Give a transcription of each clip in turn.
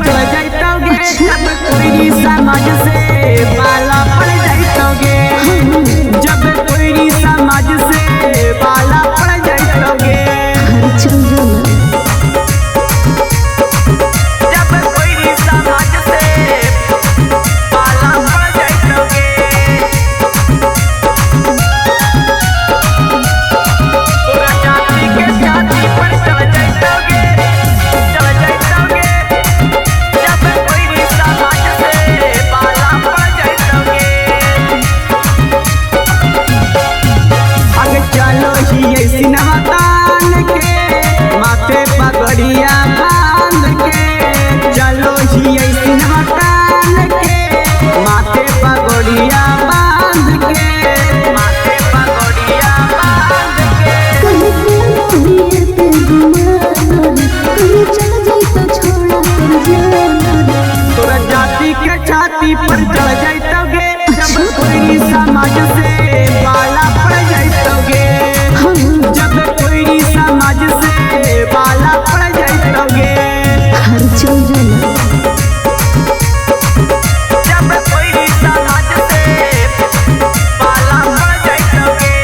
चढ़ जाइतोगे। जब कोई समाज से पाला पड़ जाइतोगे। जब कोई समाज से पाला पड़ जाइतोगे। जब कोई समाज से पाला पड़ जाइतोगे। तोरा जाति के जाति पर चढ़ जाइतोगे। चढ़ जाइतोगे। जब कोई समाज से पाला पड़ जाइतोगे। आगे चलो ही ऐसी नवतान के माथे पगड़िया बांध के। चलो ही ऐसी नवतान के माथे पगड़िया बांध के। माथे पगड़िया बांध के। तोरा जाति के छाती पर चढ़ जाइतोगे। जब कोई समाज से पाला पड़ जाइतोगे। जब कोई समाज से पाला पड़ जाइतोगे। जब कोई समाज से पाला पड़ जाइतोगे।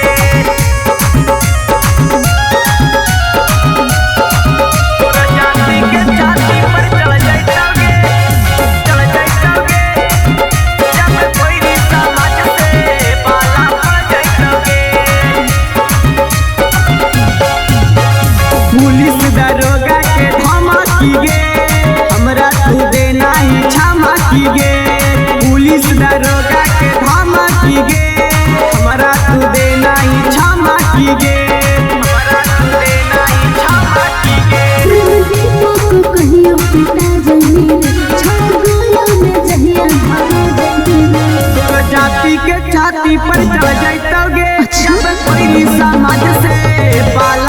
तोरा जाति के छाती पर चढ़ जाइतोगे। चढ़ जाइतोगे। जब कोई समाज से पाला पड़ जाइतोगे। पुलिस दरोगा के धमकी गे हमरा तू देना ही क्षमा की गे। पुलिस दरोगा के धमकी गे हमरा तू देना ही क्षमा की गे। हमरा तू देना ही क्षमा की गे। तोरा जाति के छाती पर चढ़ जाइतोगे। जब कोई समाज से पाला